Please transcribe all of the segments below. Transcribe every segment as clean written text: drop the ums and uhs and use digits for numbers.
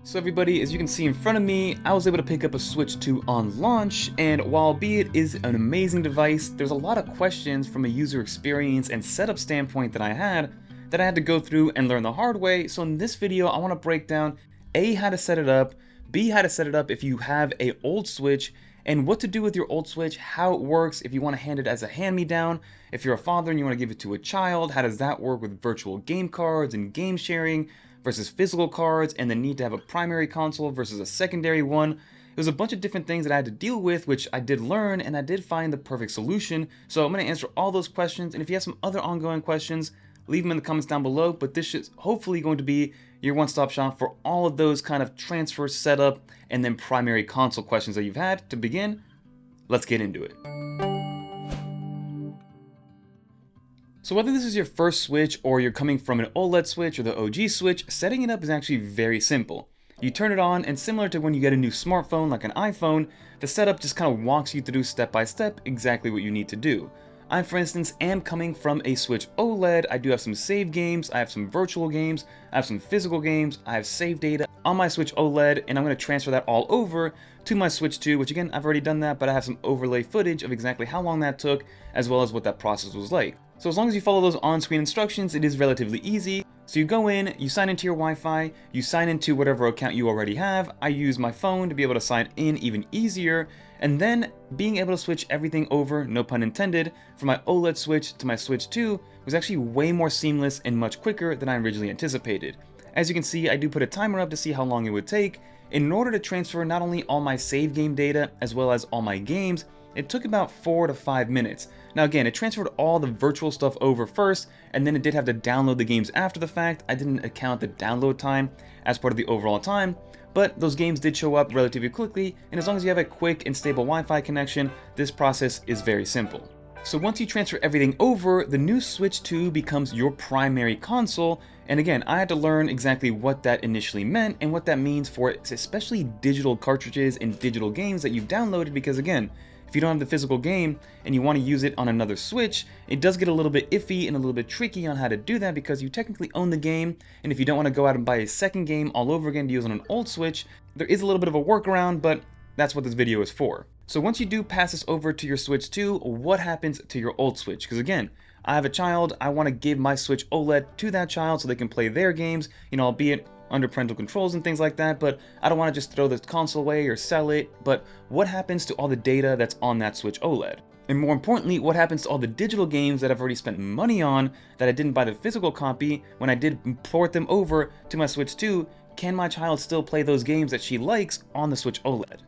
So everybody, as you can see in front of me, I was able to pick up a Switch 2 on launch, and while albeit it is an amazing device, there's a lot of questions from a user experience and setup standpoint that I had to go through and learn the hard way. So in this video, I want to break down A, how to set it up, B, how to set it up if you have a old Switch, and what to do with your old Switch, how it works, if you want to hand it as a hand-me-down, if you're a father and you want to give it to a child, how does that work with virtual game cards and game sharing, versus physical cards, and the need to have a primary console versus a secondary one. It was a bunch of different things that I had to deal with, which I did learn, and I did find the perfect solution. So I'm going to answer all those questions, and if you have some other ongoing questions, leave them in the comments down below. But this is hopefully going to be your one-stop shop for all of those kind of transfer setup and then primary console questions that you've had. To begin, let's get into it. So whether this is your first Switch or you're coming from an OLED Switch or the OG Switch, setting it up is actually very simple. You turn it on, and similar to when you get a new smartphone like an iPhone, the setup just kind of walks you through step by step exactly what you need to do. I, for instance, am coming from a Switch OLED. I do have some save games, I have some virtual games, I have some physical games, I have save data on my Switch OLED, and I'm going to transfer that all over to my Switch 2, which again, I've already done that, but I have some overlay footage of exactly how long that took, as well as what that process was like. So as long as you follow those on-screen instructions, it is relatively easy. So you go in, you sign into your Wi-Fi, you sign into whatever account you already have. I use my phone to be able to sign in even easier, and then being able to switch everything over, no pun intended, from my OLED Switch to my Switch 2 was actually way more seamless and much quicker than I originally anticipated. As you can see, I do put a timer up to see how long it would take. In order to transfer not only all my save game data as well as all my games, it took about 4 to 5 minutes. Now again, it transferred all the virtual stuff over first, and then it did have to download the games after the fact. I didn't account the download time as part of the overall time, but those games did show up relatively quickly, and as long as you have a quick and stable Wi-Fi connection, this process is very simple. So once you transfer everything over, the new Switch 2 becomes your primary console, and again, I had to learn exactly what that initially meant and what that means for especially digital cartridges and digital games that you've downloaded, because again, if you don't have the physical game and you want to use it on another Switch, it does get a little bit iffy and a little bit tricky on how to do that because you technically own the game, and if you don't want to go out and buy a second game all over again to use on an old Switch, there is a little bit of a workaround, but that's what this video is for. So once you do pass this over to your Switch 2, what happens to your old Switch? Because again, I have a child, I want to give my Switch OLED to that child so they can play their games, albeit under parental controls and things like that, but I don't want to just throw this console away or sell it. But what happens to all the data that's on that Switch OLED? And more importantly, what happens to all the digital games that I've already spent money on that I didn't buy the physical copy when I did port them over to my Switch 2? Can my child still play those games that she likes on the Switch OLED?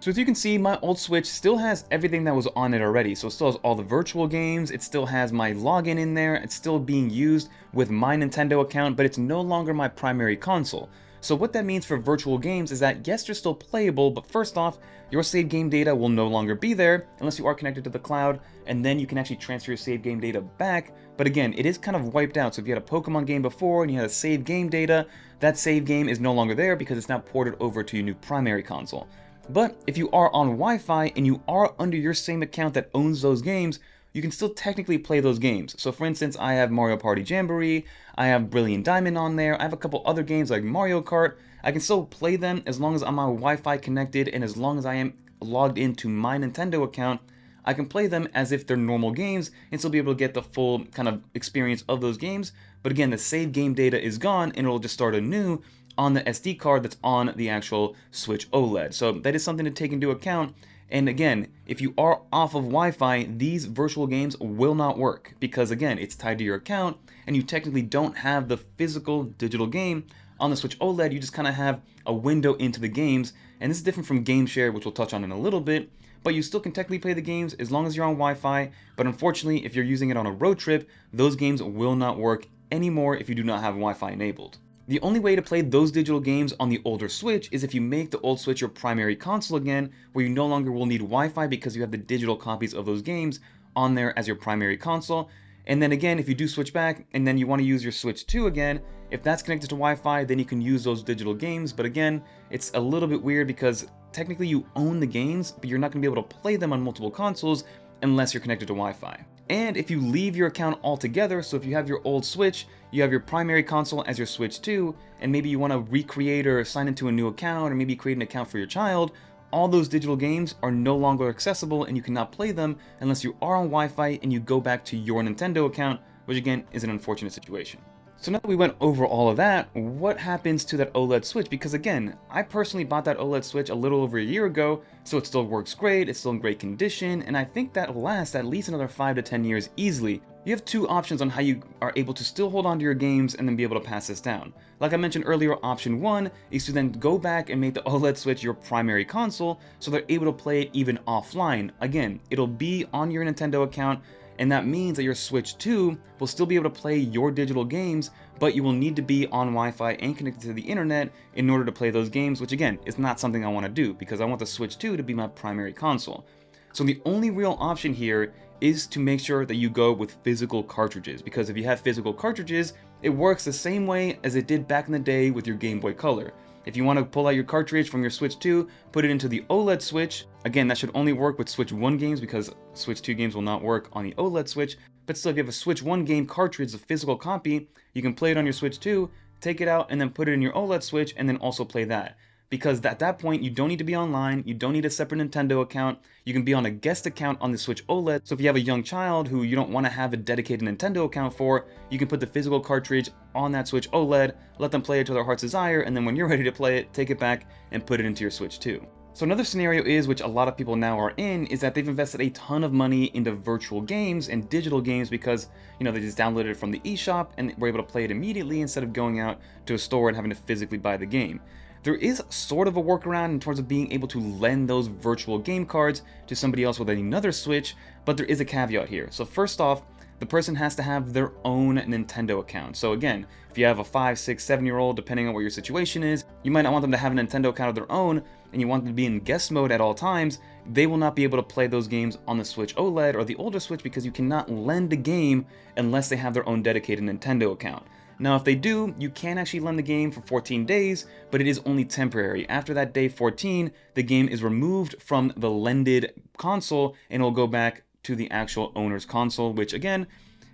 So as you can see, my old Switch still has everything that was on it already. So it still has all the virtual games, it still has my login in there, it's still being used with my Nintendo account, but it's no longer my primary console. So what that means for virtual games is that yes, they're still playable, but first off, your save game data will no longer be there unless you are connected to the cloud, and then you can actually transfer your save game data back. But again, it is kind of wiped out. So if you had a Pokemon game before and you had a save game data, that save game is no longer there because it's now ported over to your new primary console. But if you are on Wi-Fi and you are under your same account that owns those games, you can still technically play those games. So for instance, I have Mario Party Jamboree, I have Brilliant Diamond on there, I have a couple other games like Mario Kart. I can still play them as long as I'm on Wi-Fi connected, and as long as I am logged into my Nintendo account, I can play them as if they're normal games and still be able to get the full kind of experience of those games. But again, the save game data is gone and it'll just start anew on the SD card that's on the actual Switch OLED. So that is something to take into account. And again, if you are off of Wi-Fi, these virtual games will not work because again, it's tied to your account and you technically don't have the physical digital game. On the Switch OLED, you just kind of have a window into the games, and this is different from Game Share, which we'll touch on in a little bit, but you still can technically play the games as long as you're on Wi-Fi. But unfortunately, if you're using it on a road trip, those games will not work anymore if you do not have Wi-Fi enabled. The only way to play those digital games on the older Switch is if you make the old Switch your primary console again, where you no longer will need Wi-Fi because you have the digital copies of those games on there as your primary console. And then again, if you do switch back and then you want to use your Switch 2 again, if that's connected to Wi-Fi, then you can use those digital games. But again, it's a little bit weird because technically you own the games, but you're not going to be able to play them on multiple consoles unless you're connected to Wi-Fi. And if you leave your account altogether, so if you have your old Switch, you have your primary console as your Switch 2, and maybe you want to recreate or sign into a new account, or maybe create an account for your child, all those digital games are no longer accessible and you cannot play them unless you are on Wi-Fi and you go back to your Nintendo account, which again is an unfortunate situation. So now that we went over all of that, what happens to that OLED Switch? Because again, I personally bought that OLED Switch a little over a year ago, so it still works great, it's still in great condition, and I think that will last at least another 5 to 10 years easily. You have two options on how you are able to still hold on to your games and then be able to pass this down. Like I mentioned earlier, option 1 is to then go back and make the OLED Switch your primary console, so they're able to play it even offline. Again, it'll be on your Nintendo account, and that means that your Switch 2 will still be able to play your digital games, but you will need to be on Wi-Fi and connected to the internet in order to play those games, which again, is not something I want to do because I want the Switch 2 to be my primary console. So the only real option here is to make sure that you go with physical cartridges, because if you have physical cartridges, it works the same way as it did back in the day with your Game Boy Color. If you want to pull out your cartridge from your Switch 2, put it into the OLED Switch. Again, that should only work with Switch 1 games because Switch 2 games will not work on the OLED Switch. But still, if you have a Switch 1 game cartridge, a physical copy, you can play it on your Switch 2, take it out, and then put it in your OLED Switch, and then also play that. Because at that point, you don't need to be online, you don't need a separate Nintendo account, you can be on a guest account on the Switch OLED, so if you have a young child who you don't want to have a dedicated Nintendo account for, you can put the physical cartridge on that Switch OLED, let them play it to their heart's desire, and then when you're ready to play it, take it back and put it into your Switch 2. So another scenario is, which a lot of people now are in, is that they've invested a ton of money into virtual games and digital games because, you know, they just downloaded it from the eShop and were able to play it immediately instead of going out to a store and having to physically buy the game. There is sort of a workaround in terms of being able to lend those virtual game cards to somebody else with another Switch, but there is a caveat here. So first off, the person has to have their own Nintendo account. So again, if you have a 5, 6, 7-year-old, depending on what your situation is, you might not want them to have a Nintendo account of their own, and you want them to be in guest mode at all times, they will not be able to play those games on the Switch OLED or the older Switch because you cannot lend a game unless they have their own dedicated Nintendo account. Now, if they do, you can actually lend the game for 14 days, but it is only temporary. After that day 14, the game is removed from the lended console and it'll go back to the actual owner's console, which again,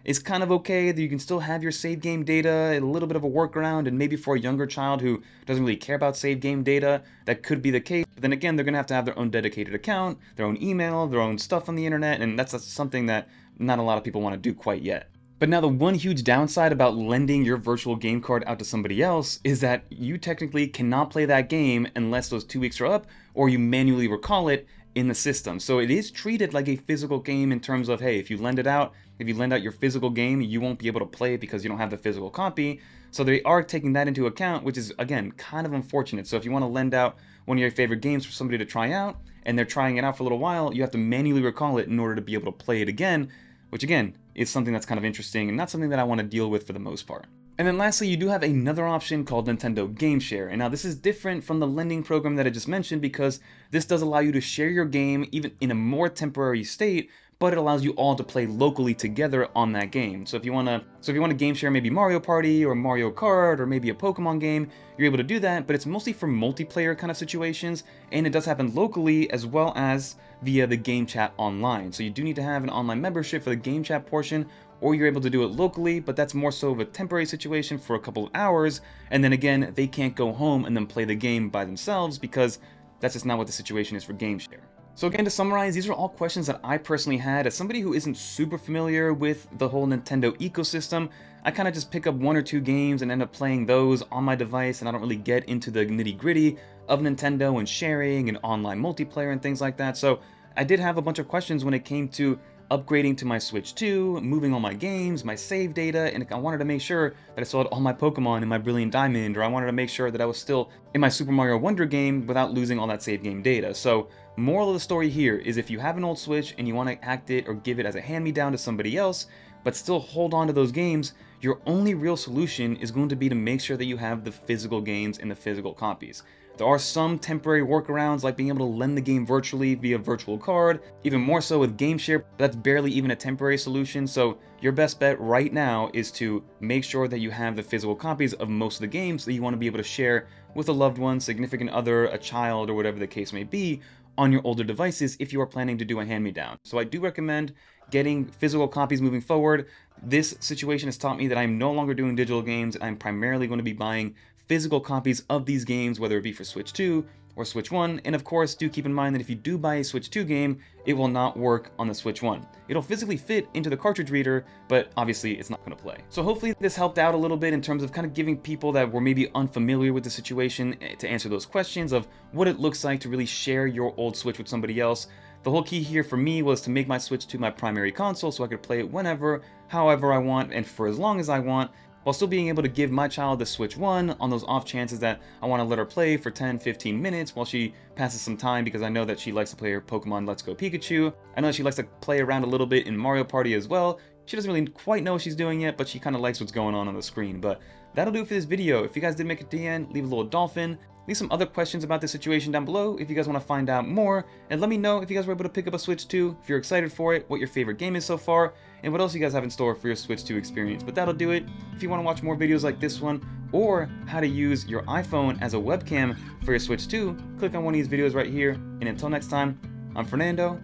is kind of okay. You can still have your save game data, a little bit of a workaround, and maybe for a younger child who doesn't really care about save game data, that could be the case. But then again, they're going to have their own dedicated account, their own email, their own stuff on the internet, and that's something that not a lot of people want to do quite yet. But now the one huge downside about lending your virtual game card out to somebody else is that you technically cannot play that game unless those 2 weeks are up or you manually recall it in the system. So it is treated like a physical game in terms of, hey, if you lend out your physical game, you won't be able to play it because you don't have the physical copy. So they are taking that into account, which is, again, kind of unfortunate. So if you want to lend out one of your favorite games for somebody to try out, and they're trying it out for a little while, you have to manually recall it in order to be able to play it again, which again, is something that's kind of interesting and not something that I want to deal with for the most part. And then lastly, you do have another option called Nintendo Game Share. And now this is different from the lending program that I just mentioned because this does allow you to share your game even in a more temporary state, but it allows you all to play locally together on that game. So if you want to game share maybe Mario Party or Mario Kart or maybe a Pokemon game, you're able to do that, but it's mostly for multiplayer kind of situations, and it does happen locally as well as via the game chat online. So you do need to have an online membership for the game chat portion, or you're able to do it locally, but that's more so of a temporary situation for a couple of hours, and then again, they can't go home and then play the game by themselves because that's just not what the situation is for game share. So again, to summarize, these are all questions that I personally had. As somebody who isn't super familiar with the whole Nintendo ecosystem, I kind of just pick up 1 or 2 games and end up playing those on my device, and I don't really get into the nitty-gritty of Nintendo and sharing and online multiplayer and things like that. So I did have a bunch of questions when it came to upgrading to my Switch 2, moving all my games, my save data, and I wanted to make sure that I still had all my Pokemon in my Brilliant Diamond, or I wanted to make sure that I was still in my Super Mario Wonder game without losing all that save game data. So moral of the story here is if you have an old Switch and you want to act it or give it as a hand-me-down to somebody else, but still hold on to those games, your only real solution is going to be to make sure that you have the physical games and the physical copies. There are some temporary workarounds like being able to lend the game virtually via virtual card, even more so with Game Share, but that's barely even a temporary solution. So your best bet right now is to make sure that you have the physical copies of most of the games that you want to be able to share with a loved one, significant other, a child, or whatever the case may be, on your older devices if you are planning to do a hand-me-down. So I do recommend getting physical copies moving forward. This situation has taught me that I'm no longer doing digital games. I'm primarily going to be buying physical copies of these games, whether it be for Switch 2 or Switch 1, and of course do keep in mind that if you do buy a Switch 2 game, it will not work on the Switch 1. It'll physically fit into the cartridge reader, but obviously it's not going to play. So hopefully this helped out a little bit in terms of kind of giving people that were maybe unfamiliar with the situation to answer those questions of what it looks like to really share your old Switch with somebody else. The whole key here for me was to make my Switch 2 my primary console so I could play it whenever, however I want, and for as long as I want, while still being able to give my child the Switch 1 on those off chances that I want to let her play for 10-15 minutes while she passes some time, because I know that she likes to play her Pokemon Let's Go Pikachu. I know she likes to play around a little bit in Mario Party as well. She doesn't really quite know what she's doing yet, but she kind of likes what's going on the screen. But that'll do it for this video. If you guys did make it to the end, leave a little dolphin. Leave some other questions about this situation down below if you guys want to find out more, and let me know if you guys were able to pick up a Switch 2, if you're excited for it, what your favorite game is so far, and what else you guys have in store for your Switch 2 experience. But that'll do it. If you want to watch more videos like this one, or how to use your iPhone as a webcam for your Switch 2, click on one of these videos right here. And until next time, I'm Fernando.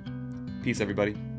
Peace, everybody.